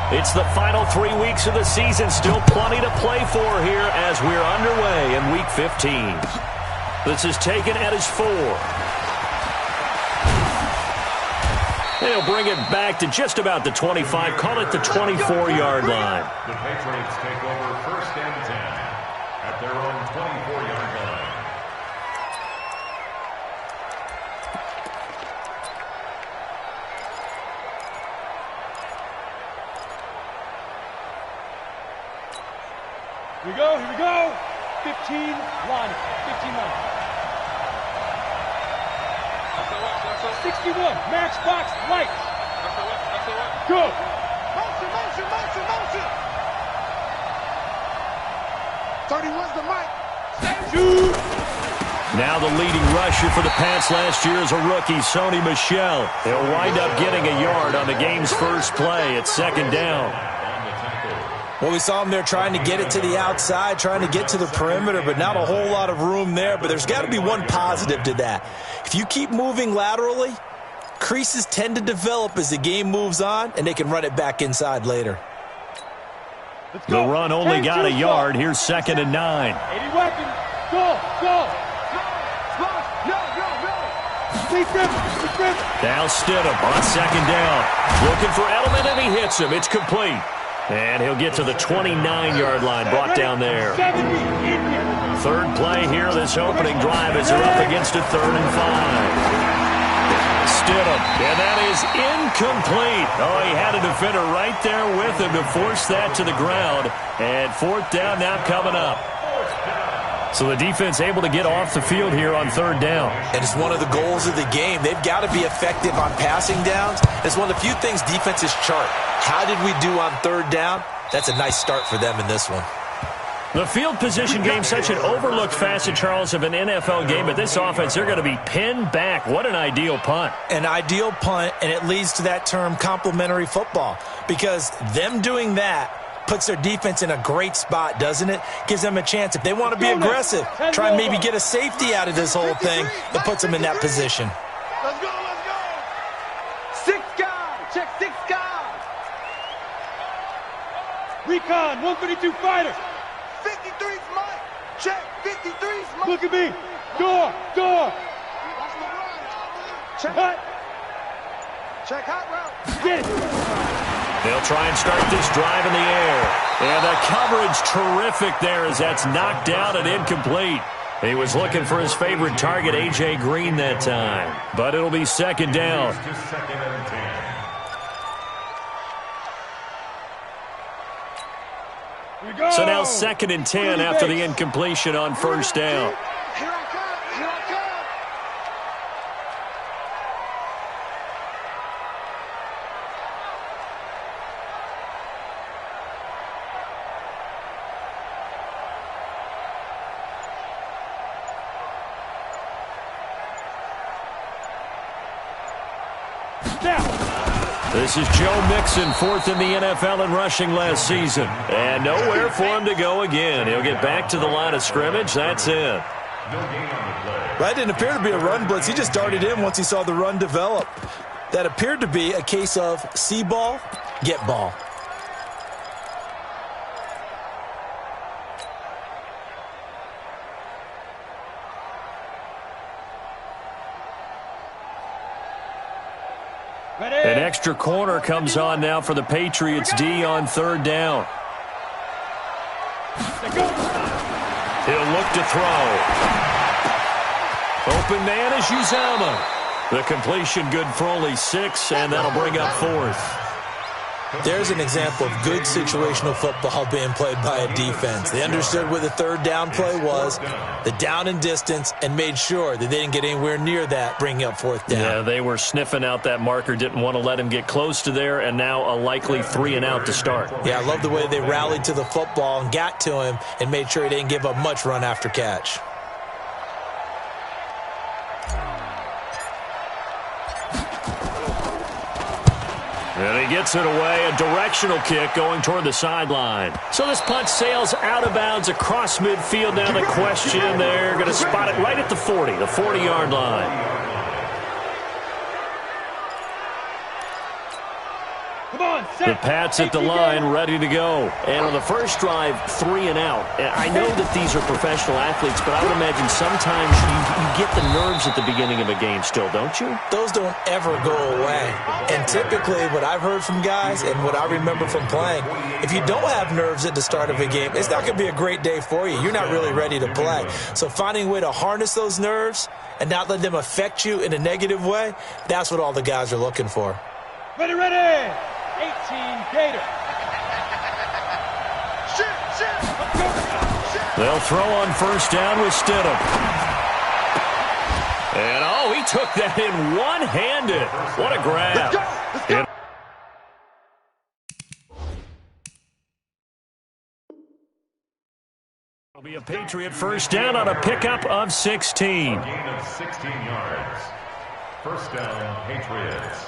It's the final 3 weeks of the season. Still plenty to play for here as we're underway in Week 15. This is taken at his 4. They'll bring it back to just about the 25. Call it the 24-yard line. The Patriots take over 1st and 10 at their own 24-yard line. Here we go. 15 line. 15 line. 61, max box, light. Go. Motion. 31's the mic. Shoot. Now the leading rusher for the Pats last year is a rookie, Sony Michel. He'll wind up getting a yard on the game's first play at 2nd down. Well, we saw him there trying to get it to the outside, trying to get to the perimeter, but not a whole lot of room there. But there's got to be one positive to that. If you keep moving laterally, creases tend to develop as the game moves on, and they can run it back inside later. The run only got a yard. Here's 2nd and 9. 80 weapons. Go. Now Stidham on 2nd down. Looking for Edelman, and he hits him. It's complete. And he'll get to the 29-yard line, brought down there. 3rd play here, this opening drive as they're up against a 3rd and 5. Stidham, and that is incomplete. Oh, he had a defender right there with him to force that to the ground. And 4th down now coming up. So the defense able to get off the field here on 3rd down. And it's one of the goals of the game. They've got to be effective on passing downs. It's one of the few things defenses chart. How did we do on 3rd down? That's a nice start for them in this one. The field position game, such an overlooked facet, Charles, of an NFL game. But this offense, they're going to be pinned back. What an ideal punt. An ideal punt, and it leads to that term complementary football. Because them doing that puts their defense in a great spot, doesn't it? Gives them a chance. If they want to be aggressive, try and maybe get a safety out of this whole thing, it puts them in that position. Let's go. 6 guys. Check 6 guys. Recon, 132 fighter. 53's Mike. Check 53's Mike. Look at me. Door. Check. Hot. Check hot route. Get it. They'll try and start this drive in the air. And the coverage terrific there as that's knocked down and incomplete. He was looking for his favorite target, A.J. Green, that time. But it'll be 2nd down. So now 2nd and 10 after the incompletion on 1st down. Here I come. This is Joe Mixon, 4th in the NFL in rushing last season. And nowhere for him to go again. He'll get back to the line of scrimmage. That's it. That didn't appear to be a run blitz. He just darted in once he saw the run develop. That appeared to be a case of see ball, get ball. An extra corner comes on now for the Patriots D on 3rd down. He'll look to throw. Open man is Uzama. The completion good for only 6, and that'll bring up 4th. There's an example of good situational football being played by a defense. They understood where the 3rd down play was, the down and distance, and made sure that they didn't get anywhere near that, bringing up 4th down. Yeah, they were sniffing out that marker, didn't want to let him get close to there, and now a likely 3 and out to start. Yeah, I love the way they rallied to the football and got to him and made sure he didn't give up much run after catch. And he gets it away, a directional kick going toward the sideline. So this punt sails out of bounds across midfield. Now the question, they're going to spot it right at the 40, the 40-yard line. Come on, The Pats at the line, ready to go. And on the first drive, 3 and out. I know that these are professional athletes, but I would imagine sometimes you get the nerves at the beginning of a game still, don't you? Those don't ever go away. And typically what I've heard from guys and what I remember from playing, if you don't have nerves at the start of a game, it's not going to be a great day for you. You're not really ready to play. So finding a way to harness those nerves and not let them affect you in a negative way, that's what all the guys are looking for. Ready, ready! 18 Gator. They'll throw on first down with Stidham. And, oh, he took that in one-handed. What a grab. It'll be a Patriot first down on a pickup of 16. A gain of 16 yards. First down, Patriots.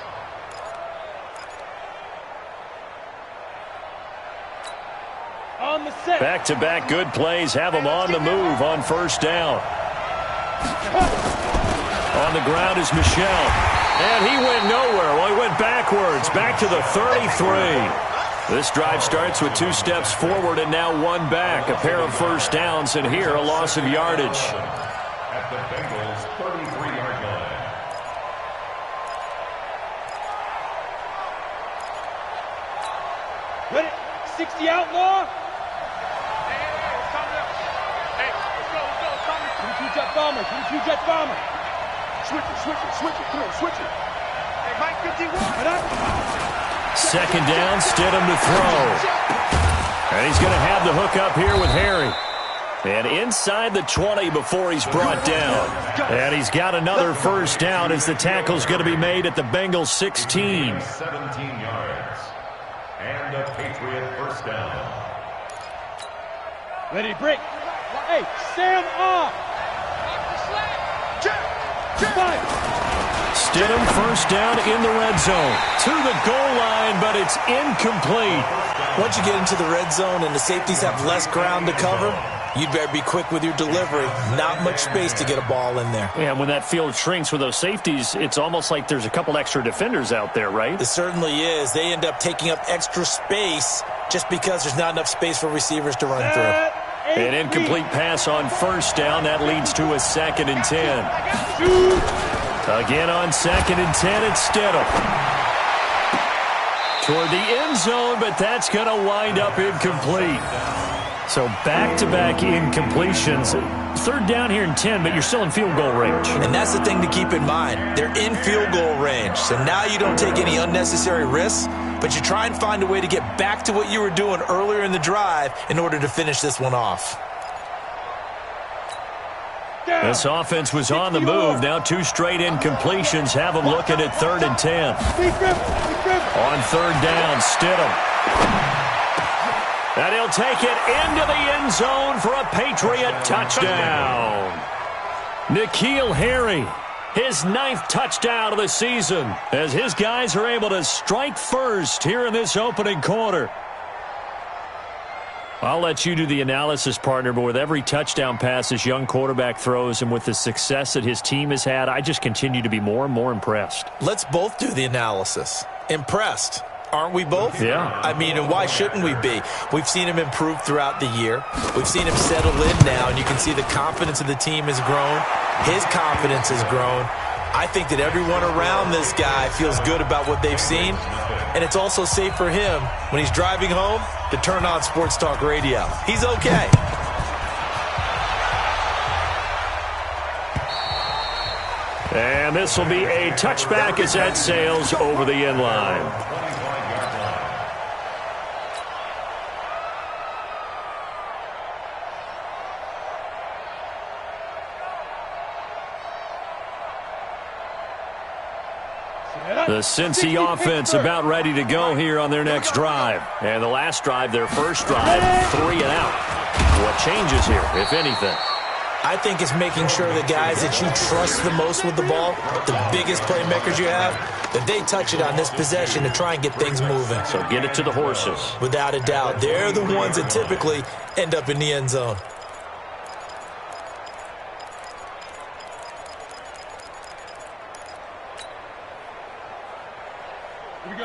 On the set. Back-to-back good plays have them on the move on first down. On the ground is Michel. And he went nowhere. Well, he went backwards, back to the 33. This drive starts with 2 steps forward and now 1 back. A pair of first downs, and here a loss of yardage. At the Bengals' 33-yard line. Ready? 60 outlaw. Jet bomber, jet bomber. Switch it, come on, switch it. Hey, Mike 51. Second down, Stidham to throw. And he's going to have the hook up here with Harry. And inside the 20 before he's brought down. And he's got another first down as the tackle's going to be made at the Bengals 16. 17 yards. And a Patriot first down. Ready, break. Hey, Sam off. Stidham first down in the red zone. To the goal line, but it's incomplete. Once you get into the red zone and the safeties have less ground to cover, you'd better be quick with your delivery. Not much space to get a ball in there. Yeah, when that field shrinks with those safeties, it's almost like there's a couple extra defenders out there, right? It certainly is. They end up taking up extra space just because there's not enough space for receivers to run through. An incomplete pass on first down. That leads to a 2nd and 10. Again on 2nd and 10, it's Stidham. Toward the end zone, but that's going to wind up incomplete. So back-to-back incompletions. 3rd down here and 10, but you're still in field goal range. And that's the thing to keep in mind. They're in field goal range. So now you don't take any unnecessary risks, but you try and find a way to get back to what you were doing earlier in the drive in order to finish this one off. This offense was on the move. Now 2 straight incompletions have them looking at 3rd and 10. On 3rd down, Stidham. And he'll take it into the end zone for a Patriot touchdown. N'Keal Harry, his 9th touchdown of the season, as his guys are able to strike first here in this opening quarter. I'll let you do the analysis, partner, but with every touchdown pass this young quarterback throws and with the success that his team has had, I just continue to be more and more impressed. Let's both do the analysis. Impressed. Aren't we both? Yeah. I mean, and why shouldn't we be? We've seen him improve throughout the year. We've seen him settle in now, and you can see the confidence of the team has grown. His confidence has grown. I think that everyone around this guy feels good about what they've seen, and it's also safe for him when he's driving home to turn on Sports Talk Radio. He's okay. And this will be a touchback as that sails over the end line. The Cincy offense about ready to go here on their next drive. And the last drive, their first drive, 3 and out. What changes here, if anything? I think it's making sure the guys that you trust the most with the ball, the biggest playmakers you have, that they touch it on this possession to try and get things moving. So get it to the horses. Without a doubt. They're the ones that typically end up in the end zone.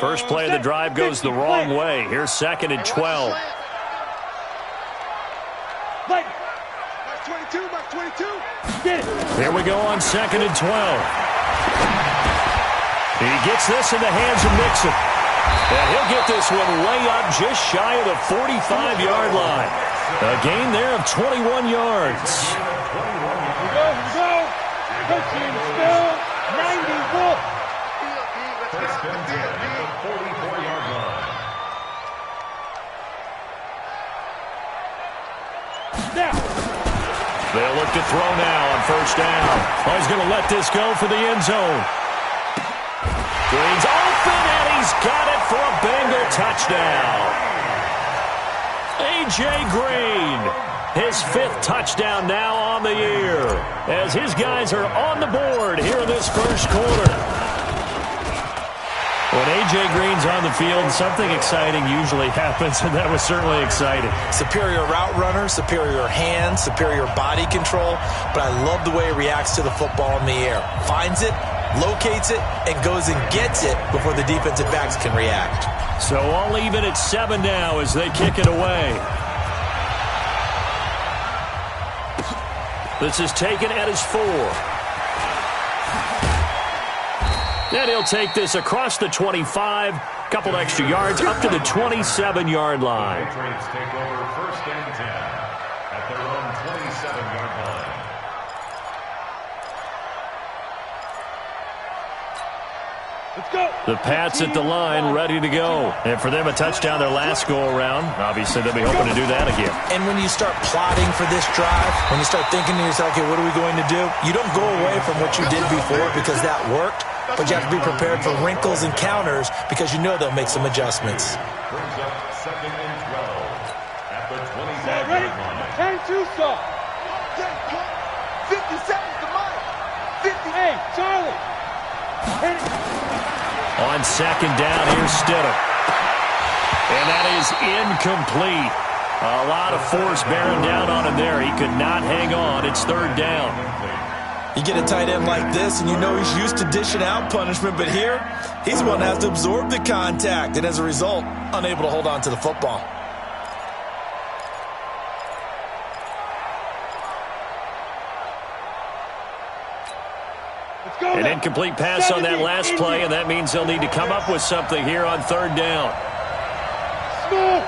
First play of the drive goes the wrong way. Here's 2nd and 12. Mark 22, Mark 22. Get it. Here we go on 2nd and 12. He gets this in the hands of Mixon. And he'll get this one way up just shy of the 45-yard line. A gain there of 21 yards. Here we go. Coaching still 91. First and 10 at the 44-yard line. Now. They'll look to throw now on first down. Oh, he's going to let this go for the end zone. Green's open, and he's got it for a Bengal touchdown. A.J. Green, his 5th touchdown now on the year, as his guys are on the board here in this first quarter. When A.J. Green's on the field, something exciting usually happens, and that was certainly exciting. Superior route runner, superior hands, superior body control, but I love the way he reacts to the football in the air. Finds it, locates it, and goes and gets it before the defensive backs can react. So all even at 7 now as they kick it away. This is taken at his 4. And he'll take this across the 25, couple extra yards, up to the 27-yard line. Patriots take over 1st and 10 at their own 27-yard line. Let's go. The Pats at the line, ready to go. And for them, a touchdown their last go-around. Obviously, they'll be hoping to do that again. And when you start plotting for this drive, when you start thinking to yourself, okay, what are we going to do? You don't go away from what you did before because that worked, but you have to be prepared for wrinkles and counters because you know they'll make some adjustments. Brings up 2nd and 12 at the 25-yard Ready? line. Turn to stop. 50 seconds to Mike. 50. Hey, Charlie. Hit it. On 2nd down, here's Stidham. And that is incomplete. A lot of force bearing down on him there. He could not hang on. It's 3rd down. You get a tight end like this, and you know he's used to dishing out punishment, but here, he's the one that has to absorb the contact, and as a result, unable to hold on to the football. Let's go. An incomplete pass on that last play, and that means they'll need to come up with something here on 3rd down. Smooth.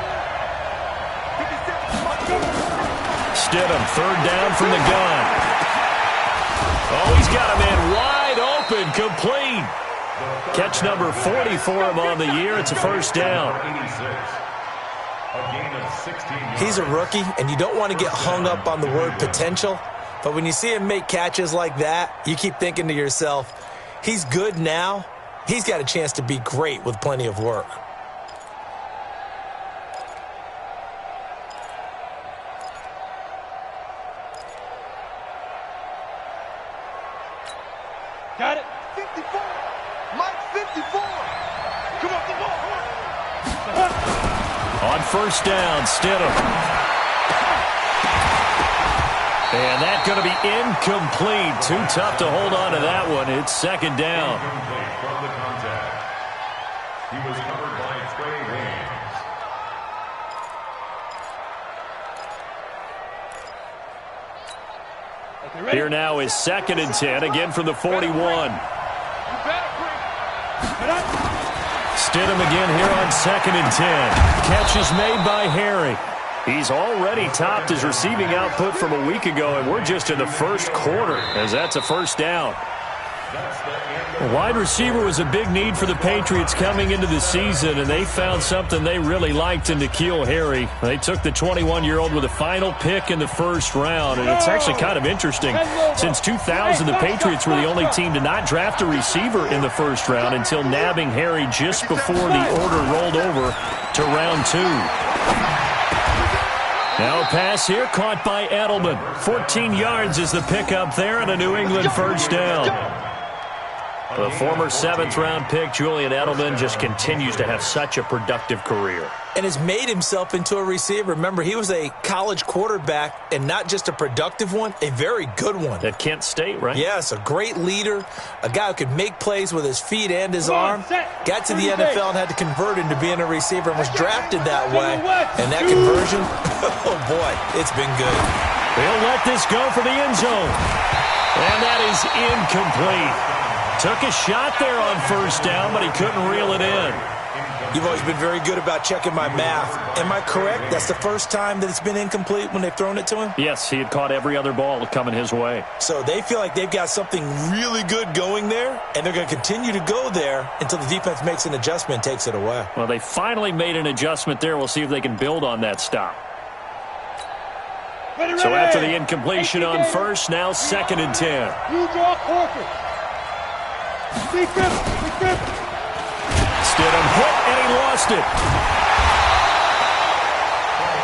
Stidham, 3rd down from the gun. Oh, he's got a man wide open, complete. Catch number 40 for him on the year. It's a 1st down. 86. A gain of 16 yards. He's a rookie, and you don't want to get hung up on the word potential, but when you see him make catches like that, you keep thinking to yourself, he's good now. He's got a chance to be great with plenty of work. Got it. 54. Mike 54. Come on, come on, come on. On 1st down, Stidham. And that's going to be incomplete. Too tough to hold on to that one. It's 2nd down. Incomplete from the contact. He was covered by Trey Waynes. Okay, ready? Here now is 2nd and 10, again from the 41. Stidham again here on 2nd and 10. Catch is made by Harry. He's already topped his receiving output from a week ago, and we're just in the 1st quarter, as that's a 1st down. A wide receiver was a big need for the Patriots coming into the season, and they found something they really liked in N'Keal Harry. They took the 21-year-old with a final pick in the 1st round, and it's actually kind of interesting. Since 2000, the Patriots were the only team to not draft a receiver in the 1st round until nabbing Harry just before the order rolled over to round 2. Now a pass here caught by Edelman. 14 yards is the pickup there and a New England 1st down. The former 7th-round pick, Julian Edelman, just continues to have such a productive career. And has made himself into a receiver. Remember, he was a college quarterback, and not just a productive one, a very good one. At Kent State, right? Yes, a great leader, a guy who could make plays with his feet and his arm. Got to the NFL and had to convert into being a receiver and was drafted that way. And that conversion, oh boy, it's been good. He'll let this go for the end zone. And that is incomplete. Took a shot there on first down, but he couldn't reel it in. You've always been very good about checking my math. Am I correct? That's the first time that it's been incomplete when they've thrown it to him? Yes, he had caught every other ball coming his way. So they feel like they've got something really good going there, and they're going to continue to go there until the defense makes an adjustment and takes it away. Well, they finally made an adjustment there. We'll see if they can build on that stop. So after the incompletion on first, now 2nd and 10. You draw Corker. Stidham hit, and he lost it.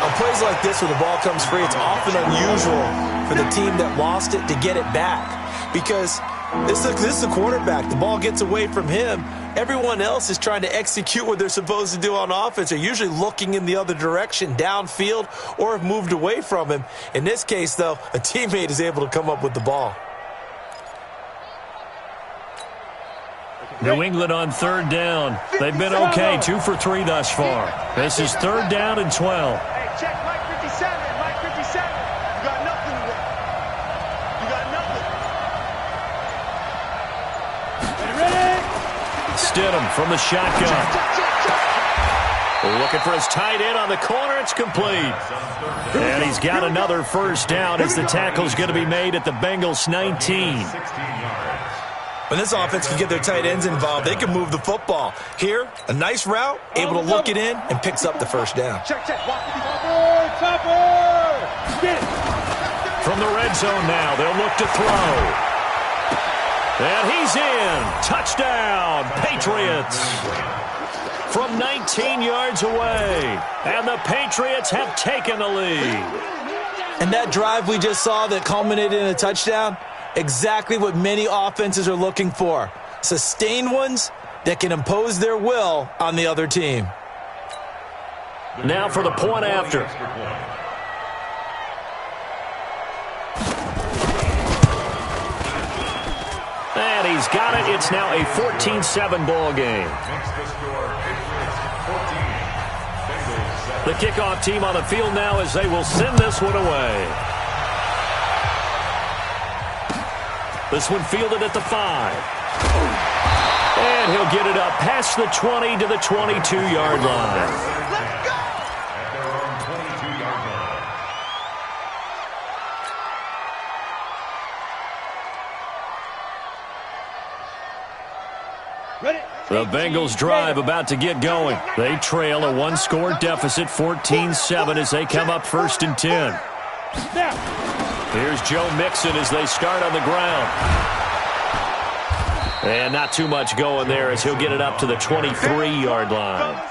On plays like this where the ball comes free, it's often unusual for the team that lost it to get it back. Because this is a quarterback. The ball gets away from him. Everyone else is trying to execute what they're supposed to do on offense. They're usually looking in the other direction, downfield, or have moved away from him. In this case, though, a teammate is able to come up with the ball. New England on 3rd down. They've been okay, 2 for 3 thus far. This is 3rd down and 12. Hey, check Mike 57. Mike 57. You got nothing to work. You got nothing. Ready? Stidham from the shotgun. Looking for his tight end on the corner. It's complete. And he's got another first down as the tackle's going to be made at the Bengals 19. When this offense can get their tight ends involved, they can move the football. Here, a nice route, able to look it in, and picks up the first down. Check. Topper. Get it. From the red zone now, they'll look to throw. And he's in. Touchdown, Patriots. From 19 yards away. And the Patriots have taken the lead. And that drive we just saw that culminated in a touchdown, exactly what many offenses are looking for. Sustained ones that can impose their will on the other team. Now for the point after. And he's got it. It's now a 14-7 ball game. The kickoff team on the field now as they will send this one away. This one fielded at the 5. And he'll get it up past the 20 to the 22-yard line. Let's go! At their own 22-yard line. Ready? The Bengals drive about to get going. They trail a 1-score deficit, 14-7, as they come up 1st and 10. Now. Here's Joe Mixon as they start on the ground. And not too much going there as he'll get it up to the 23-yard line.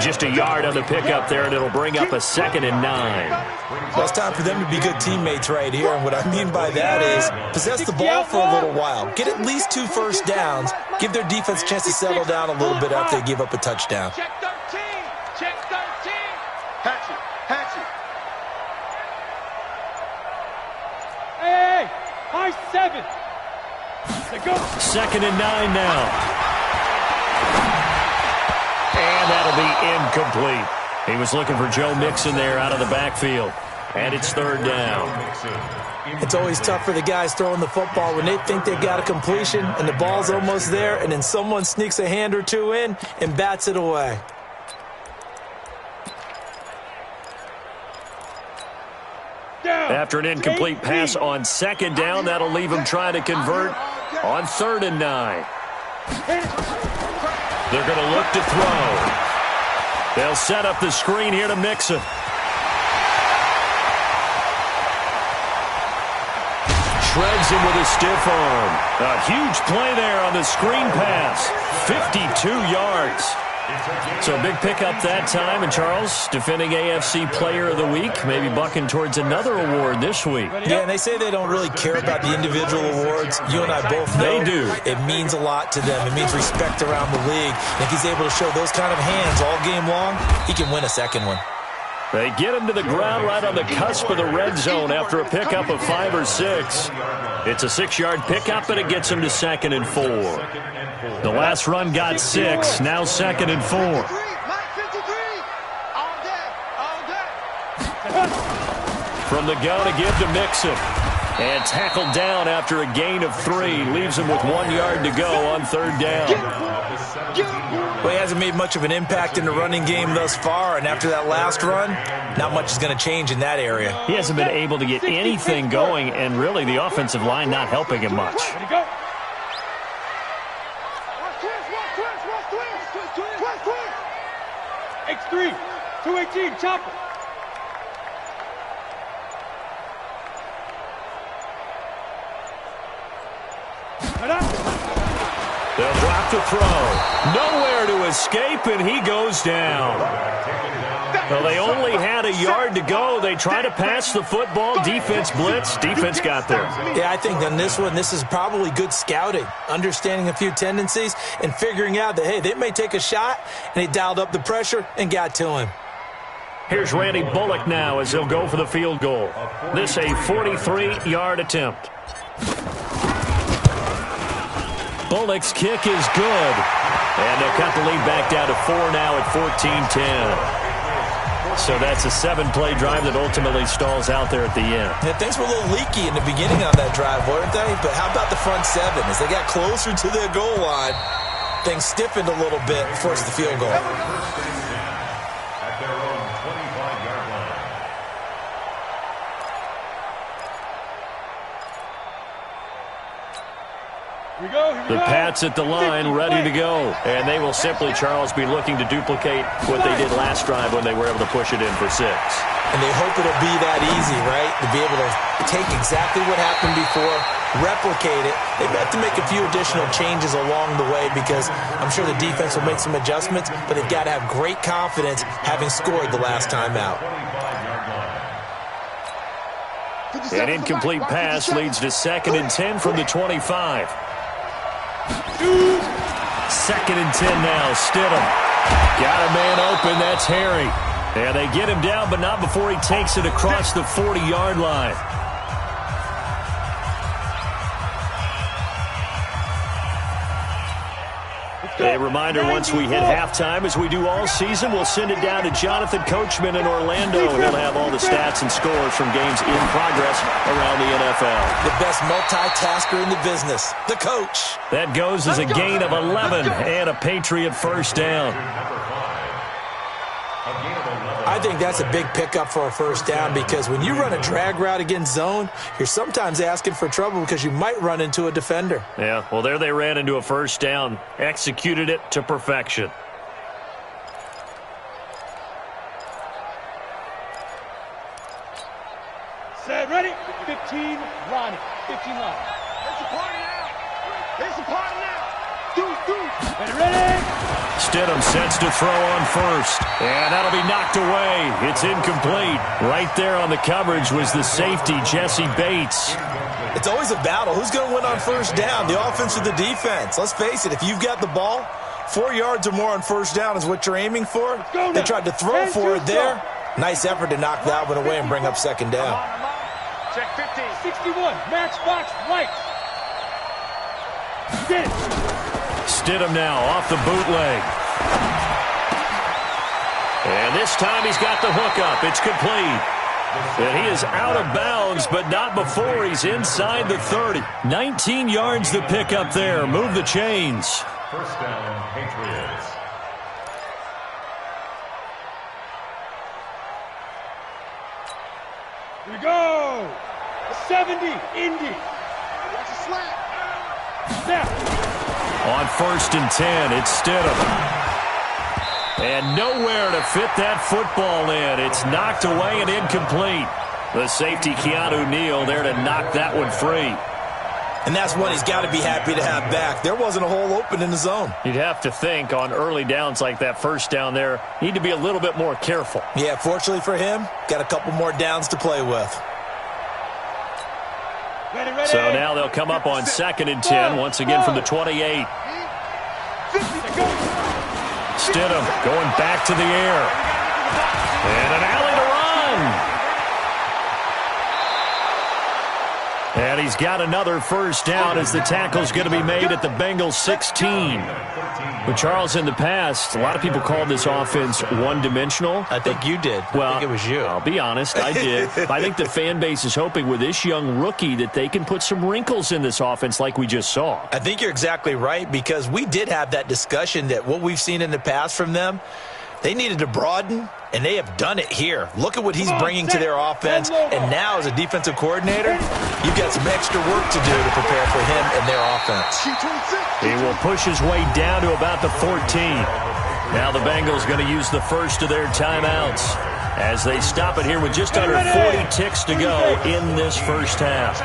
Just a yard on the pickup there, and it'll bring up a 2nd and 9. Well, it's time for them to be good teammates right here. And what I mean by that is possess the ball for a little while. Get at least 2 first downs. Give their defense a chance to settle down a little bit after they give up a touchdown. Check 13. Check 13. Hatchet. Hey, high 7. Let's go. 2nd and 9 now. And that'll be incomplete. He was looking for Joe Mixon there out of the backfield. And it's 3rd down. It's always tough for the guys throwing the football when they think they've got a completion and the ball's almost there, and then someone sneaks a hand or two in and bats it away. After an incomplete pass on 2nd down, that'll leave him trying to convert on 3rd and 9. They're going to look to throw. They'll set up the screen here to Mixon. Shreds him with a stiff arm. A huge play there on the screen pass. 52 yards. So a big pickup that time. And Charles, defending AFC Player of the Week, maybe bucking towards another award this week. Yeah, and they say they don't really care about the individual awards. You and I both know they do. It means a lot to them. It means respect around the league. And if he's able to show those kind of hands all game long, he can win a second one. They get him to the ground right on the cusp of the red zone after a pickup of 5 or 6. It's a 6-yard pickup, and it gets him to 2nd and 4. The last run got 6, now 2nd and 4. From the gun, a give to Mixon. And tackled down after a gain of 3. Leaves him with 1 yard to go on 3rd down. Well, he hasn't made much of an impact in the running game thus far, and after that last run, not much is going to change in that area. He hasn't been able to get anything going, and really the offensive line not helping him much. X3, 218, chopper. They'll drop the throw. Nowhere to escape, and he goes down. Well, they only had a yard to go. They try to pass the football. Defense blitz. Defense got there. Yeah, I think on this one, this is probably good scouting, understanding a few tendencies, and figuring out that, hey, they may take a shot, and he dialed up the pressure and got to him. Here's Randy Bullock now as he'll go for the field goal. This a 43-yard attempt. Bullock's kick is good. And they'll cut the lead back down to 4 now at 14-10. So that's a 7-play drive that ultimately stalls out there at the end. Yeah, things were a little leaky in the beginning on that drive, weren't they? But how about the front 7? As they got closer to their goal line, things stiffened a little bit and forced the field goal. At their own 25-yard line. The Pats at the line, ready to go. And they will simply, Charles, be looking to duplicate what they did last drive when they were able to push it in for 6. And they hope it'll be that easy, right? To be able to take exactly what happened before, replicate it. They've got to make a few additional changes along the way because I'm sure the defense will make some adjustments, but they've got to have great confidence having scored the last time out. An incomplete pass leads to 2nd and 10 from the 25. 2nd and 10 now. Stidham. Got a man open. That's Harry. And they get him down, but not before he takes it across the 40-yard line. A reminder, once we hit halftime, as we do all season, we'll send it down to Jonathan Coachman in Orlando, and he'll have all the stats and scores from games in progress around the NFL. The best multitasker in the business, the coach. That goes as a gain of 11 and a Patriot first down. I think that's a big pickup for a first down because when you run a drag route against zone, you're sometimes asking for trouble because you might run into a defender. Yeah, well, there they ran into a first down, executed it to perfection. Set, ready? 15, Ronnie. 15 line. It's a party now. It's a party now. Ready? Stidham sets to throw on first, and that'll be knocked away. It's incomplete. Right there on the coverage was the safety, Jesse Bates. It's always a battle. Who's going to win on first down, the offense or the defense? Let's face it, if you've got the ball, 4 yards or more on first down is what you're aiming for. They tried to throw for it there. Nice effort to knock that one away and bring up 2nd down. Check 15. 61, matchbox right. Get it. Stidham now off the bootleg. And this time he's got the hook up. It's complete. And he is out of bounds, but not before he's inside the 30. 19 yards to pick up there. Move the chains. First down, Patriots. Here we go. 70, Indy. Watch the slap. Snap. On 1st and 10, it's Stidham. And nowhere to fit that football in. It's knocked away and incomplete. The safety, Keanu Neal, there to knock that one free. And that's one he's got to be happy to have back. There wasn't a hole open in the zone. You'd have to think on early downs like that first down there, need to be a little bit more careful. Yeah, fortunately for him, got a couple more downs to play with. Ready, ready. So now they'll come up on 2nd and 10, once again from the 28. Stidham going back to the air. And an alley to run. And he's got another first down as the tackle's going to be made at the Bengals 16. But Charles, in the past, a lot of people called this offense one-dimensional. I think you did. Well, I think it was you. I'll be honest, I did. I think the fan base is hoping with this young rookie that they can put some wrinkles in this offense like we just saw. I think you're exactly right, because we did have that discussion that what we've seen in the past from them, they needed to broaden, and they have done it here. Look at what he's bringing to their offense, and now as a defensive coordinator, you've got some extra work to do to prepare for him and their offense. He will push his way down to about the 14. Now the Bengals going to use the first of their timeouts as they stop it here with just under 40 ticks to go in this first half.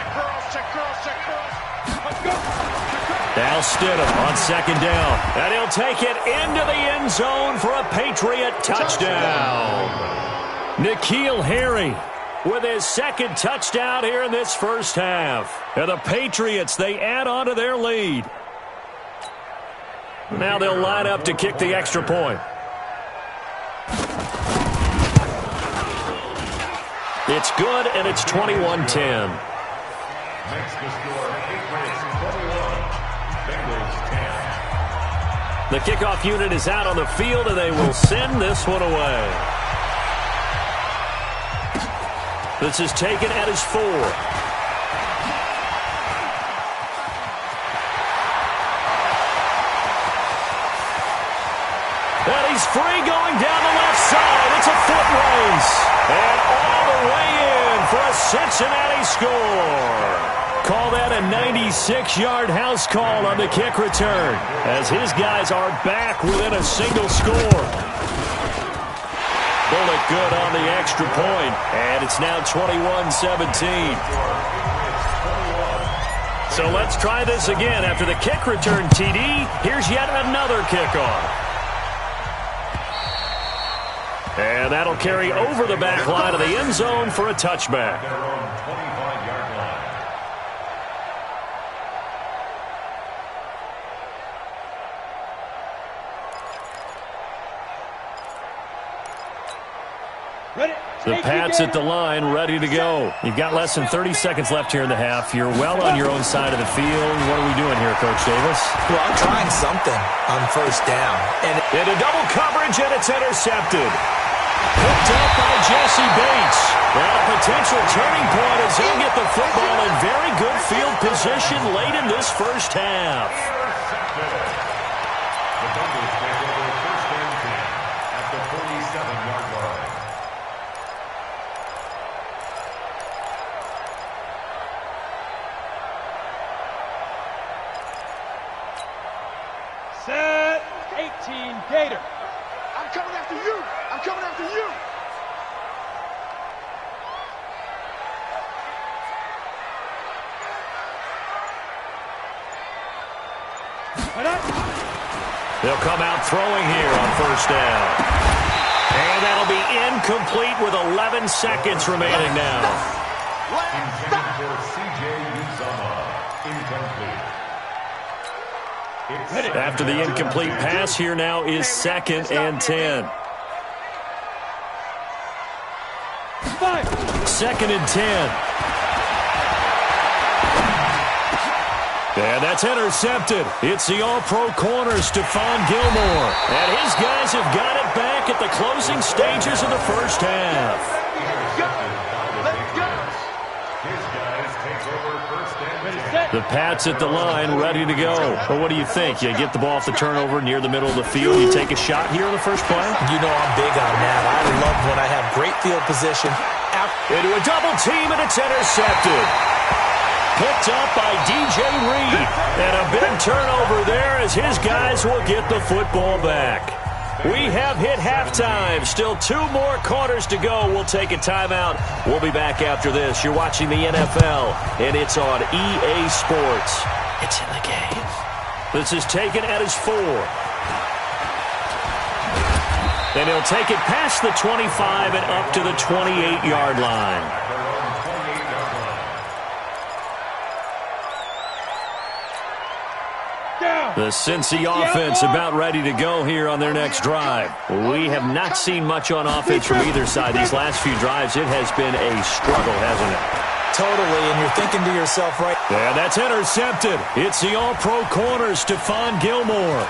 Now Stidham on 2nd down, and he'll take it into the end zone for a Patriot touchdown. N'Keal Harry with his 2nd touchdown here in this first half. And the Patriots, they add on to their lead. Now they'll line up to kick the extra point. It's good, and it's 21-10. Makes the score Patriots 21, Bengals 10. The kickoff unit is out on the field, and they will send this one away. This is taken at his 4. And he's free going down the left side. It's a foot race. And all the way in for a Cincinnati score. Call that a 96-yard house call on the kick return, as his guys are back within a single score. Bullet good on the extra point, and it's now 21-17. So let's try this again. After the kick return TD, here's yet another kickoff. And that'll carry over the back line of the end zone for a touchback. Their own 25-yard line. Ready. The Pats at the line, ready to go. You've got less than 30 seconds left here in the half. You're well on your own side of the field. What are we doing here, Coach Davis? Well, I'm trying something on first down. And into double coverage, and it's intercepted. Picked up by Jesse Bates. Now a potential turning point as he'll get the football in very good field position late in this first half. The Bengals take over 1st and 10 at the 47-yard line. Set. 18, Gator. I'm coming after you. I'm coming after you. They'll come out throwing here on first down. And that'll be incomplete with 11 seconds remaining now. Intended for C.J. Uzomah. Incomplete. After the incomplete pass, here now is 2nd and 10. 2nd and 10. And that's intercepted. It's the all-pro corner, Stephon Gilmore. And his guys have got it back at the closing stages of the first half. His guys take over 1st and 10. The Pats at the line, ready to go. Well, what do you think? You get the ball off the turnover near the middle of the field. You take a shot here in the first play? you know I'm big on that. I love when I have great field position. Into a double team, and it's intercepted. Picked up by DJ Reed. And a big turnover there as his guys will get the football back. We have hit halftime. Still 2 more quarters to go. We'll take a timeout. We'll be back after this. You're watching the NFL, and it's on EA Sports. It's in the game. This is taken at his 4. Then he'll take it past the 25 and up to the 28-yard line. The Cincy offense about ready to go here on their next drive. We have not seen much on offense from either side. These last few drives, it has been a struggle, hasn't it? Totally, and you're thinking to yourself, right? Yeah, that's intercepted. It's the all-pro corner, Stephon Gilmore.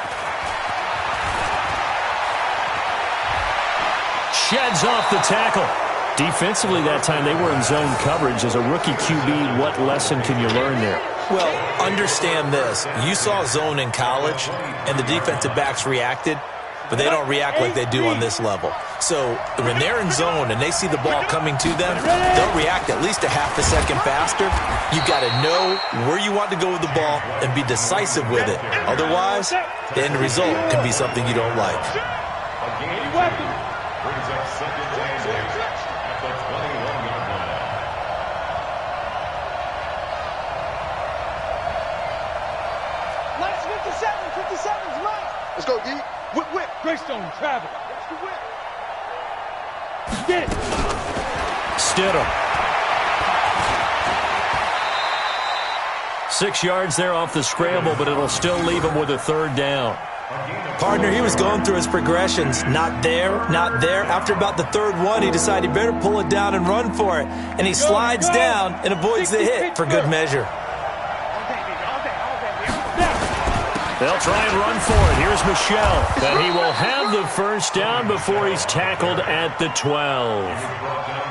Sheds off the tackle. Defensively that time, they were in zone coverage. As a rookie QB, what lesson can you learn there? Well, understand this. You saw zone in college, and the defensive backs reacted, but they don't react like they do on this level. So when they're in zone and they see the ball coming to them, they'll react at least a half a second faster. You've got to know where you want to go with the ball and be decisive with it. Otherwise, the end result can be something you don't like. Brings up second and 8 at the 21-yard line. Nice 57. 57's mine. Let's go, D. Whip, whip. Greystone, travel. That's the whip. Get it. Stidham. 6 yards there off the scramble, but it'll still leave him with a 3rd down. Partner, he was going through his progressions. Not there, not there. After about the 3rd one, he decided he better pull it down and run for it. And he slides down and avoids the hit for good measure. They'll try and run for it. Here's Michelle. And he will have the 1st down before he's tackled at the 12.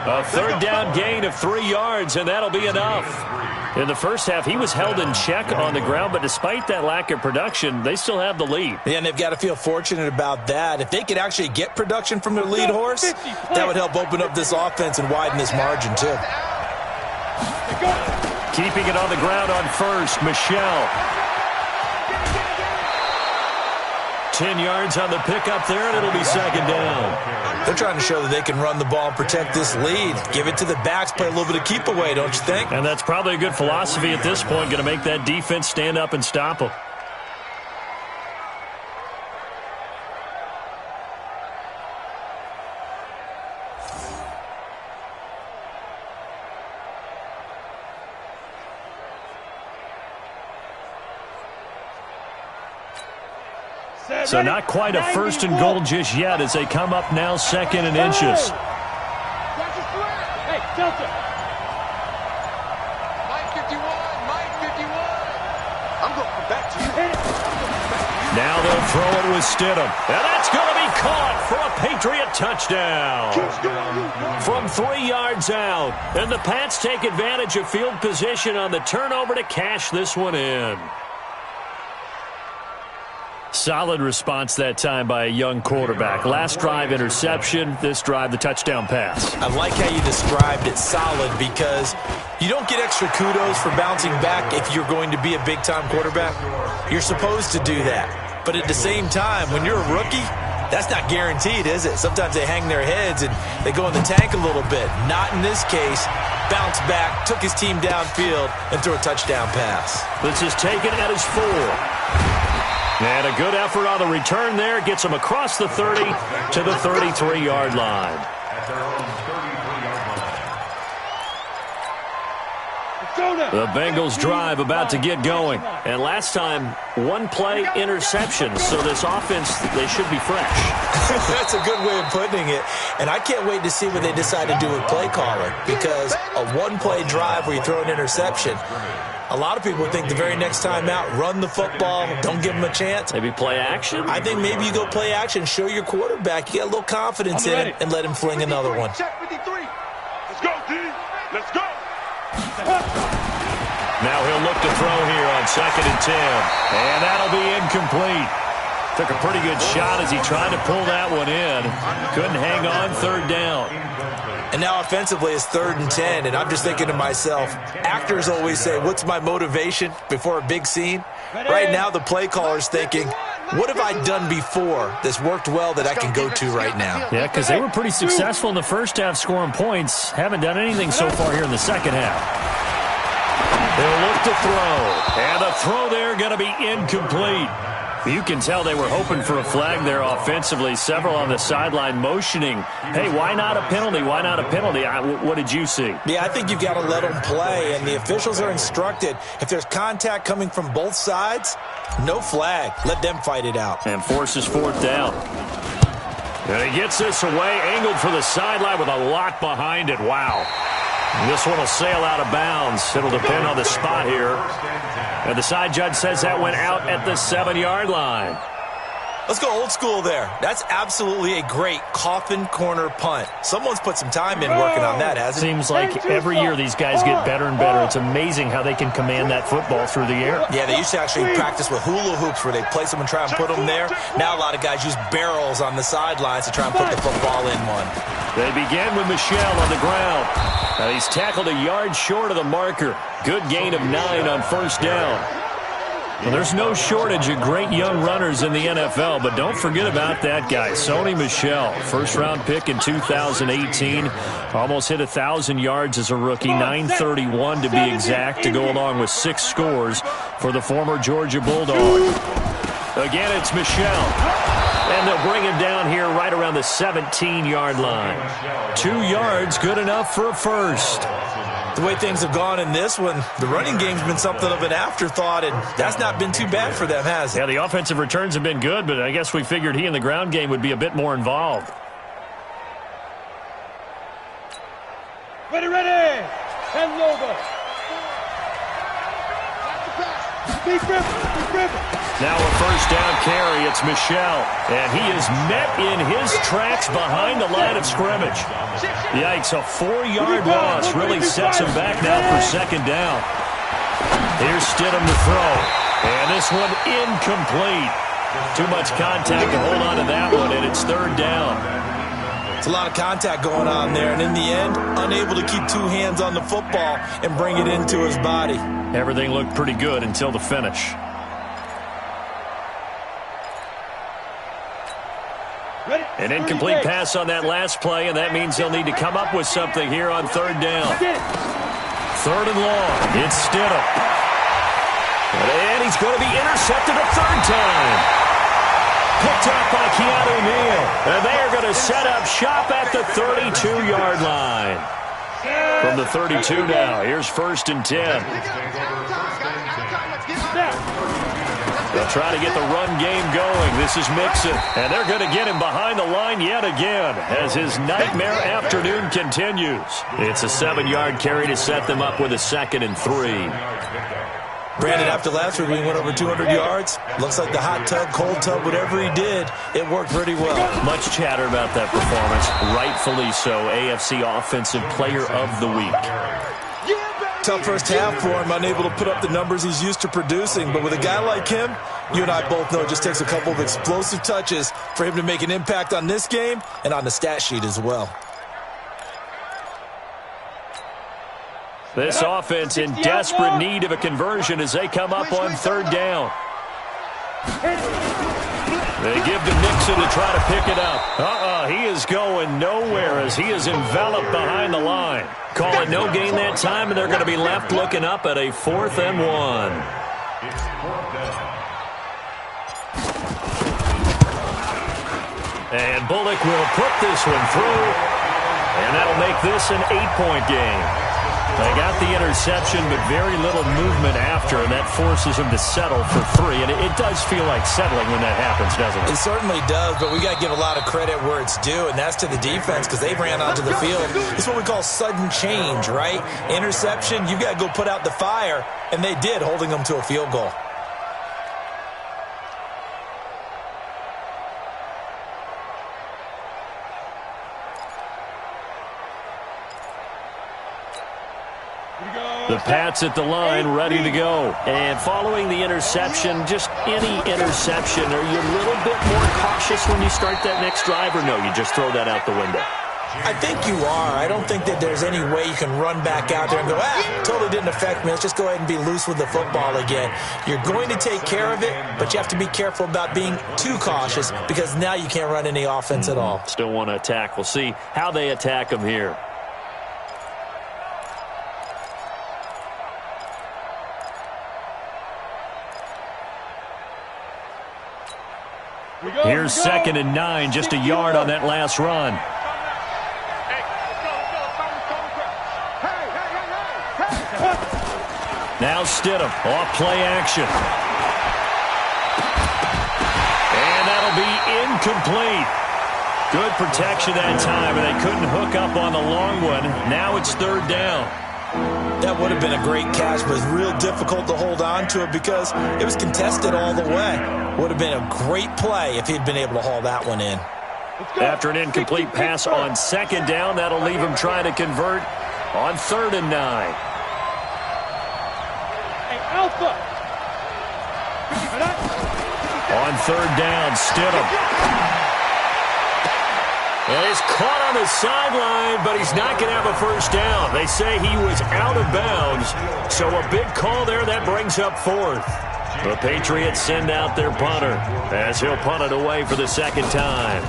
A 3rd down gain of 3 yards, and that'll be enough. In the first half, he was held in check on the ground, but despite that lack of production, they still have the lead. Yeah, and they've got to feel fortunate about that. If they could actually get production from their lead horse, that would help open up this offense and widen this margin, too. Keeping it on the ground on 1st, Michelle. 10 yards on the pickup there, and it'll be 2nd down. They're trying to show that they can run the ball and protect this lead. Give it to the backs, play a little bit of keep away, don't you think? And that's probably a good philosophy at this point, going to make that defense stand up and stop them. So not quite a 1st and goal just yet as they come up now 2nd and inches. Hey, Delta. Mike 51. Mike 51. I'm going to come back to you. Now they'll throw it with Stidham. And that's going to be caught for a Patriot touchdown. From 3 yards out. And the Pats take advantage of field position on the turnover to cash this one in. Solid response that time by a young quarterback. Last drive, interception. This drive, the touchdown pass. I like how you described it, solid, because you don't get extra kudos for bouncing back if you're going to be a big-time quarterback. You're supposed to do that. But at the same time, when you're a rookie, that's not guaranteed, is it? Sometimes they hang their heads and they go in the tank a little bit. Not in this case. Bounced back, took his team downfield, and threw a touchdown pass. This is taken at his 4. And a good effort on the return there. Gets him across the 30 to the 33-yard line. At their own 33-yard line. The Bengals drive about to get going. And last time, 1 play interception. So this offense, they should be fresh. That's a good way of putting it. And I can't wait to see what they decide to do with play calling. Because a 1-play drive where you throw an interception, a lot of people think the very next time out, run the football, don't give them a chance. Maybe play action? I think maybe you go play action, show your quarterback, you get a little confidence in him, and let him fling another one. Check 53. Let's go, D. Let's go. Now he'll look to throw here on 2nd and 10. And that'll be incomplete. Took a pretty good shot as he tried to pull that one in. Couldn't hang on, 3rd down. And now offensively it's 3rd and 10, and I'm just thinking to myself, actors always say, what's my motivation before a big scene? Right now the play caller's thinking, what have I done before that's worked well that I can go to right now? Yeah, because they were pretty successful in the first half scoring points. Haven't done anything so far here in the second half. They'll look to throw. And the throw there going to be incomplete. You can tell they were hoping for a flag there offensively. Several on the sideline motioning, hey, why not a penalty? Why not a penalty? What did you see? Yeah, I think you've got to let them play, and the officials are instructed. If there's contact coming from both sides, no flag. Let them fight it out. And forces fourth down. And he gets this away, angled for the sideline with a lot behind it. Wow. This one will sail out of bounds. It'll depend on the spot here. And the side judge says that went out at the 7-yard line. Let's go old school there. That's absolutely a great coffin corner punt. Someone's put some time in working on that, hasn't it? Seems like every year these guys get better and better. It's amazing how they can command that football through the air. Yeah, they used to actually practice with hula hoops where they place them and try and put them there. Now a lot of guys use barrels on the sidelines to try and put the football in one. They begin with Michel on the ground. He's tackled a yard short of the marker. Good gain of 9 on first down. Well, there's no shortage of great young runners in the NFL, but don't forget about that guy, Sony Michel. First-round pick in 2018. Almost hit 1,000 yards as a rookie, 931 to be exact, to go along with 6 scores for the former Georgia Bulldog. Again, it's Michel. And they'll bring him down here right around the 17-yard line. 2 yards, good enough for a first. The way things have gone in this one, the running game's been something of an afterthought, and that's not been too bad for them, has it? Yeah, the offensive returns have been good, but I guess we figured he in the ground game would be a bit more involved. Ready, ready. Hands over. Big river. Now a first down carry. It's Michel. And he is met in his tracks behind the line of scrimmage. Yikes, a 4-yard loss really sets him back now for second down. Here's Stidham to throw. And this one incomplete. Too much contact to hold on to that one, and it's third down. It's a lot of contact going on there, and in the end, unable to keep 2 hands on the football and bring it into his body. Everything looked pretty good until the finish. An incomplete pass on that last play, and that means they'll need to come up with something here on third down. Third and long. It's Stidham. And he's going to be intercepted a third time. Picked up by Keanu Neal. And they are going to set up shop at the 32-yard line. From the 32 now, here's first and 10. They'll try to get the run game going. This is Mixon. And they're going to get him behind the line yet again as his nightmare afternoon continues. It's a 7-yard carry to set them up with a 2nd and 3. Brandon, after last week, we went over 200 yards. Looks like the hot tub, cold tub, whatever he did, it worked pretty well. Much chatter about that performance. Rightfully so. AFC Offensive Player of the Week. Tough first half for him, unable to put up the numbers he's used to producing. But with a guy like him, you and I both know it just takes a couple of explosive touches for him to make an impact on this game and on the stat sheet as well. This offense in desperate need of a conversion as they come up on third down. They give to Mixon to try to pick it up. He is going nowhere as he is enveloped behind the line. Call it no gain that time, and they're going to be left looking up at a 4th and 1. And Bullock will put this one through, and that'll make this an 8-point game. They got the interception, but very little movement after, and that forces them to settle for 3. And it does feel like settling when that happens, doesn't it? It certainly does, but we got to give a lot of credit where it's due, and that's to the defense because they ran onto the field. It's what we call sudden change, right? Interception, you've got to go put out the fire, and they did, holding them to a field goal. The Pats at the line, ready to go. And following the interception, just any interception, are you a little bit more cautious when you start that next drive, or no, you just throw that out the window? I think you are. I don't think that there's any way you can run back out there and go, totally didn't affect me. Let's just go ahead and be loose with the football again. You're going to take care of it, but you have to be careful about being too cautious because now you can't run any offense at all. Still want to attack. We'll see how they attack him here. Here's 2nd and 9, just a yard on that last run. Now Stidham, off play action. And that'll be incomplete. Good protection that time, and they couldn't hook up on the long one. Now it's 3rd down. That would have been a great catch, but it's real difficult to hold on to it because it was contested all the way. Would have been a great play if he'd been able to haul that one in. After an incomplete pass on 2nd down, that'll leave him trying to convert on 3rd and 9. Hey, Alpha. On 3rd down, Stidham. And he's caught on the sideline, but he's not going to have a first down. They say he was out of bounds, so a big call there. That brings up 4th. The Patriots send out their punter as he'll punt it away for the 2nd time.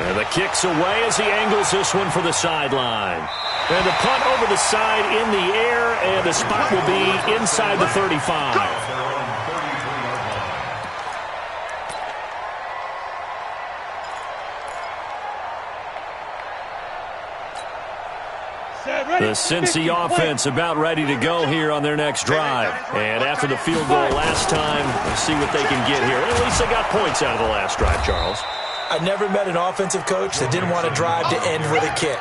And the kick's away as he angles this one for the sideline. And the punt over the side in the air, and the spot will be inside the 35. The Cincy offense about ready to go here on their next drive. And after the field goal last time, we'll see what they can get here. At least they got points out of the last drive, Charles. I never met an offensive coach that didn't want to drive to end with a kick.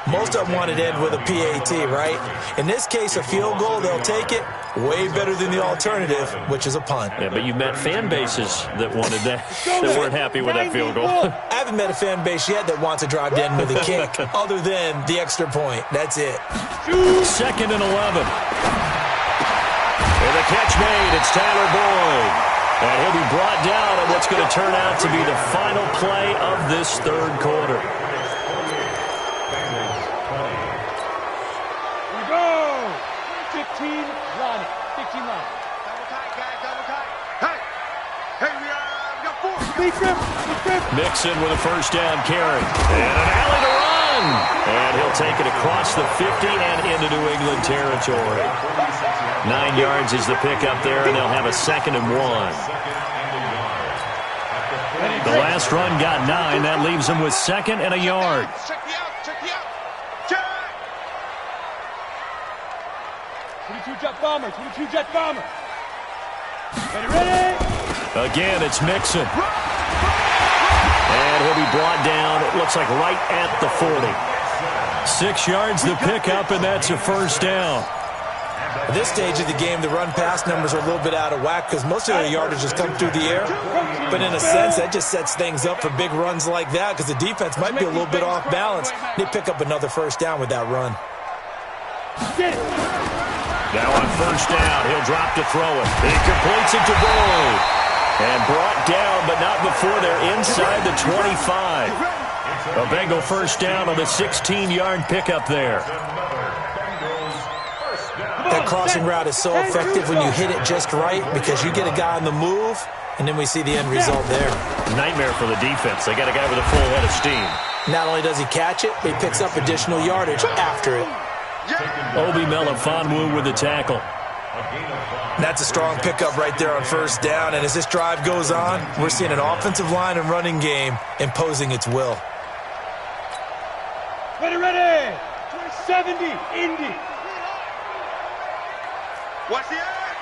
Most of them wanted to end with a PAT, right? In this case, a field goal, they'll take it. Way better than the alternative, which is a punt. Yeah, but you've met fan bases that wanted that, that weren't happy with that field goal. I haven't met a fan base yet that wants to drive to end with a kick other than the extra point. That's it. 2nd and 11. And the catch made. It's Tyler Boyd. And he'll be brought down on what's going to turn out to be the final play of this 3rd quarter. We go. 15 line. 15 line. Double tight, guys, double tight. Hey, we got 4. Big grip. Mixon with a first down carry. And an alley to run. And he'll take it across the 50 and into New England territory. 9 yards is the pickup there, and they'll have a 2nd and 1. The last run got 9. That leaves them with 2nd and a yard. Check me out, check me out. Check. 22 jet bomber, 22 jet bomber. Ready? Again, it's Mixon. And he'll be brought down, it looks like right at the 40. 6 yards the pickup, and that's a first down. At this stage of the game, the run-pass numbers are a little bit out of whack because most of their yardage has come through the air. But in a sense, that just sets things up for big runs like that because the defense might be a little bit off balance. They pick up another first down with that run. Now on first down, he'll drop to throw it. He completes it to Boyd. And brought down, but not before they're inside the 25. A Bengal first down on the 16-yard pickup there. That crossing route is so effective when you hit it just right because you get a guy on the move, and then we see the end result there. Nightmare for the defense. They got a guy with a full head of steam. Not only does he catch it, but he picks up additional yardage after it. Obi Melifonwu with the tackle. That's a strong pickup right there on first down, and as this drive goes on, we're seeing an offensive line and running game imposing its will. Ready. 70, Indy. Watch the eye.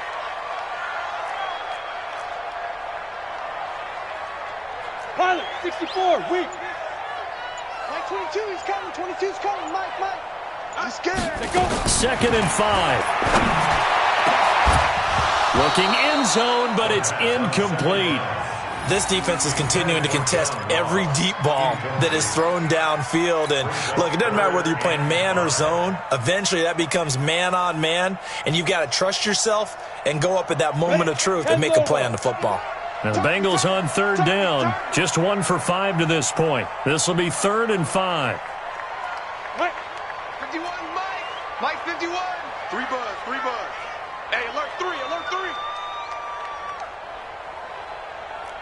Pilot, 64, weak. Mike 22, he's coming. 22's coming. Mike. I'm scared. They go. 2nd and 5. Looking end zone, but it's incomplete. This defense is continuing to contest every deep ball that is thrown downfield. And look, it doesn't matter whether you're playing man or zone. Eventually, that becomes man on man. And you've got to trust yourself and go up at that moment of truth and make a play on the football. Now the Bengals on third down. Just 1 for 5 to this point. This will be 3rd and 5. Mike, 51, Mike. Mike, 51. 3 buds, 3 buds. Hey, alert 3, alert 3.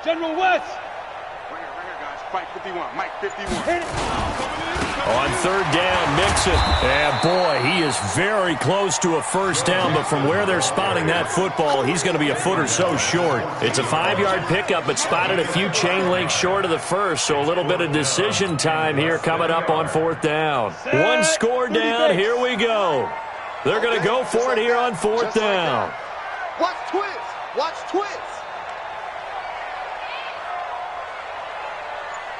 General West. Right here, guys. Mike, 51. Mike, 51. Hit it. On third down, Mixon. And boy, he is very close to a first down, but from where they're spotting that football, he's going to be a foot or so short. It's a 5-yard pickup, but spotted a few chain links short of the first, so a little bit of decision time here coming up on 4th down. 1 score down, here we go. They're going to go for it here on 4th down. Watch twins. Watch twins.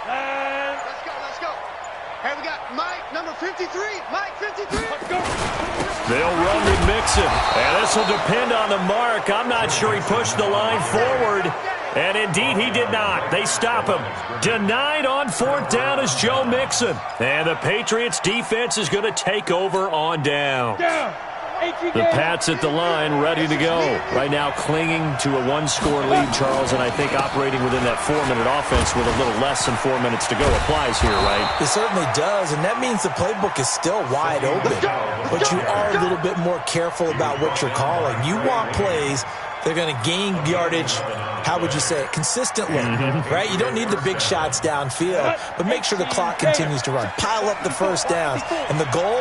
Let's go, let's go. Hey, we got Mike, number 53. Mike, 53. Let's go. They'll run with Mixon, and this will depend on the mark. I'm not sure he pushed the line forward, and indeed he did not. They stop him. Denied on 4th down is Joe Mixon, and the Patriots defense is going to take over on down. The Pats at the line, ready to go. Right now clinging to a 1-score lead, Charles, and I think operating within that 4-minute offense with a little less than 4 minutes to go applies here, right? It certainly does, and that means the playbook is still wide open. But you are a little bit more careful about what you're calling. You want plays they're going to gain yardage, how would you say it, consistently, right? You don't need the big shots downfield, but make sure the clock continues to run. Pile up the first downs. And the goal,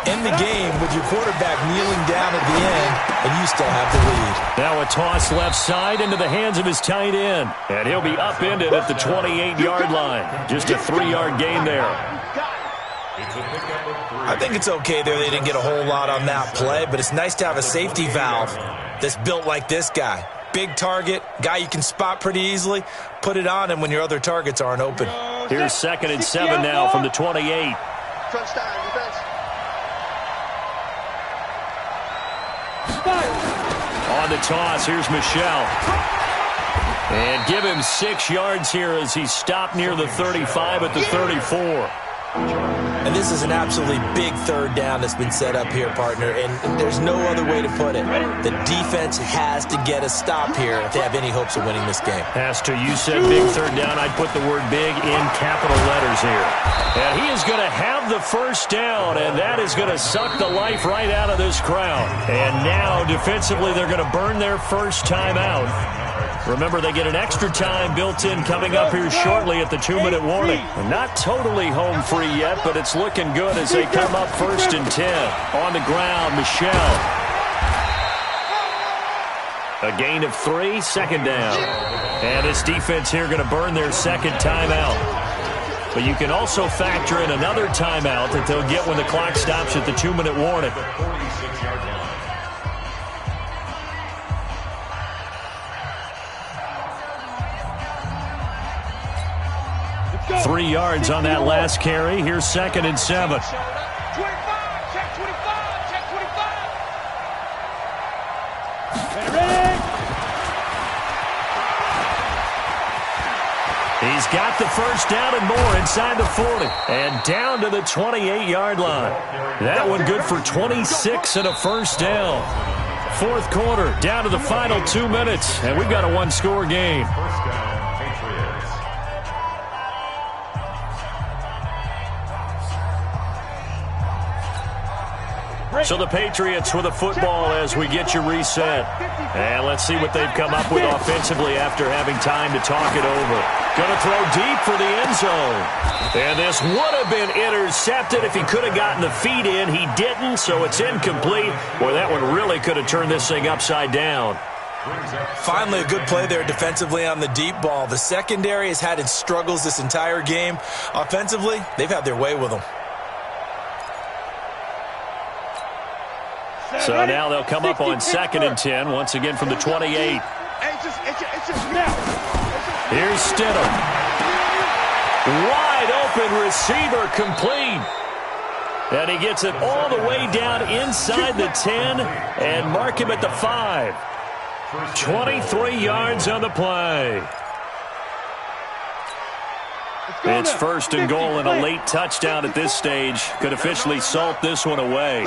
end the game with your quarterback kneeling down at the end, and you still have the lead. Now a toss left side into the hands of his tight end, and he'll be upended at the 28-yard line. Just a 3-yard gain there. I think it's okay there. They didn't get a whole lot on that play, but it's nice to have a safety valve that's built like this guy. Big target, guy you can spot pretty easily. Put it on him when your other targets aren't open. Here's 2nd and 7 now from the 28. Crunch time, defense. On the toss, here's Michelle. And give him 6 yards here as he's stopped near the 35 at the 34. And this is an absolutely big third down that's been set up here, partner, and there's no other way to put it. The defense has to get a stop here if they have any hopes of winning this game. Pastor, you said big third down. I'd put the word big in capital letters here. And he is going to have the first down, and that is going to suck the life right out of this crowd. And now, defensively, they're going to burn their first time out. Remember, they get an extra time built in coming up here shortly at the 2-minute warning. Not totally home free yet, but it's looking good as they come up 1st and 10. On the ground, Michelle. A gain of 3, 2nd down. And this defense here going to burn their 2nd timeout. But you can also factor in another timeout that they'll get when the clock stops at the 2-minute warning. 3 yards on that last carry. Here's 2nd and 7. 25, check 25, check 25. He's got the first down and more inside the 40. And down to the 28-yard line. That one good for 26 and a first down. 4th quarter, down to the final 2 minutes. And we've got a 1-score game. So the Patriots with a football as we get you reset. And let's see what they've come up with offensively after having time to talk it over. Going to throw deep for the end zone. And this would have been intercepted if he could have gotten the feet in. He didn't, so it's incomplete. Boy, that one really could have turned this thing upside down. Finally, a good play there defensively on the deep ball. The secondary has had its struggles this entire game. Offensively, they've had their way with them. So now they'll come up on 2nd and 10, once again from the 28. Here's Stidham. Wide open receiver, complete. And he gets it all the way down inside the 10 and mark him at the 5. 23 yards on the play. It's 1st and goal and a late touchdown at this stage. Could officially salt this one away.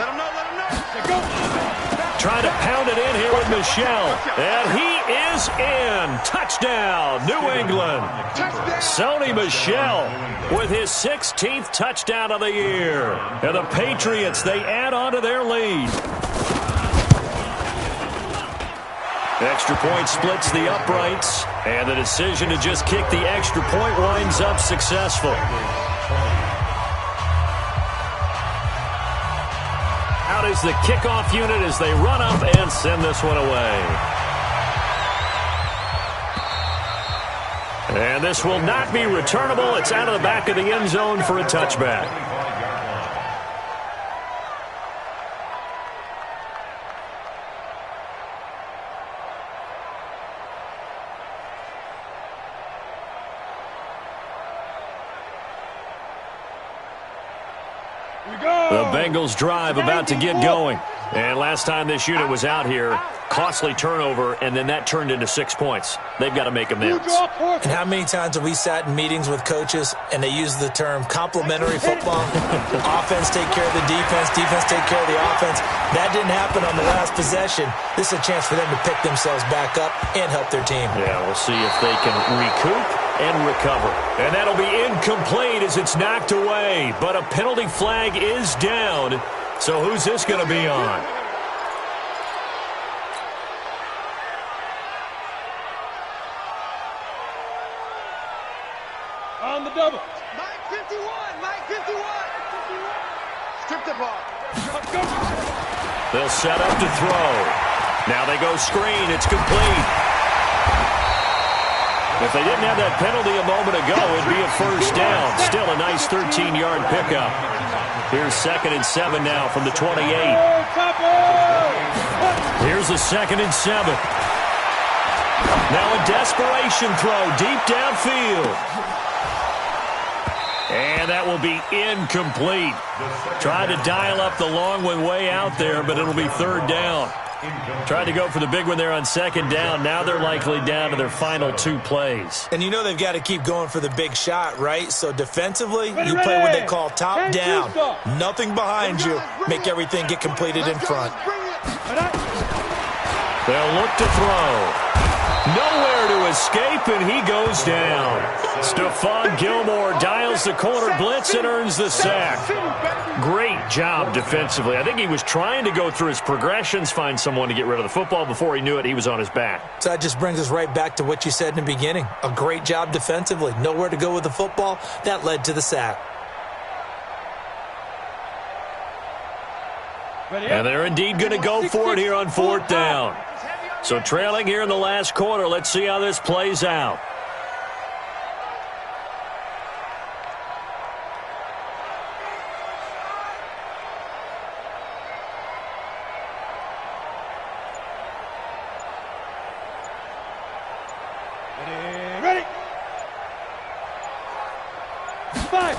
Trying to pound it in here with Michelle. And he is in. Touchdown, New England. Sony Michel with his 16th touchdown of the year. And the Patriots, they add on to their lead. Extra point splits the uprights, and the decision to just kick the extra point winds up successful. Out is the kickoff unit as they run up and send this one away. And this will not be returnable. It's out of the back of the end zone for a touchback. The Bengals drive about to get going. And last time this unit was out here, costly turnover, and then that turned into 6 points. They've got to make amends. And how many times have we sat in meetings with coaches and they use the term complementary football? Offense take care of the defense, defense take care of the offense. That didn't happen on the last possession. This is a chance for them to pick themselves back up and help their team. Yeah, we'll see if they can recoup and recover. And that'll be incomplete as it's knocked away. But a penalty flag is down. So who's this going to be on? On the double. Mike 51, Mike 51. Strip the ball. They'll set up to throw. Now they go screen. It's complete. If they didn't have that penalty a moment ago, it'd be a first down. Still a nice 13-yard pickup. Here's 2nd and 7 now from the 28. Here's a 2nd and 7. Now a desperation throw deep downfield. And that will be incomplete. Tried to dial up the long one way out there, but it'll be 3rd down. Tried to go for the big one there on 2nd down. Now they're likely down to their final 2 plays. And you know they've got to keep going for the big shot, right? So defensively, you play what they call top down. Nothing behind you. Make everything get completed in front. They'll look to throw. Nowhere to escape, and he goes down. Stephon Gilmore dials the corner blitz and earns the sack. Great job defensively. I think he was trying to go through his progressions, find someone to get rid of the football. Before he knew it, he was on his back. So that just brings us right back to what you said in the beginning. A great job defensively. Nowhere to go with the football. That led to the sack. And they're indeed going to go for it here on 4th down. So trailing here in the last quarter. Let's see how this plays out. Ready. 5.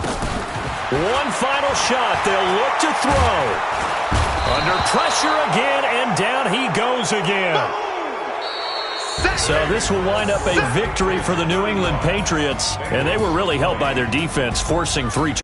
One final shot. They'll look to throw. Under pressure again, and down he goes again. So this will wind up a victory for the New England Patriots, and they were really helped by their defense, forcing 3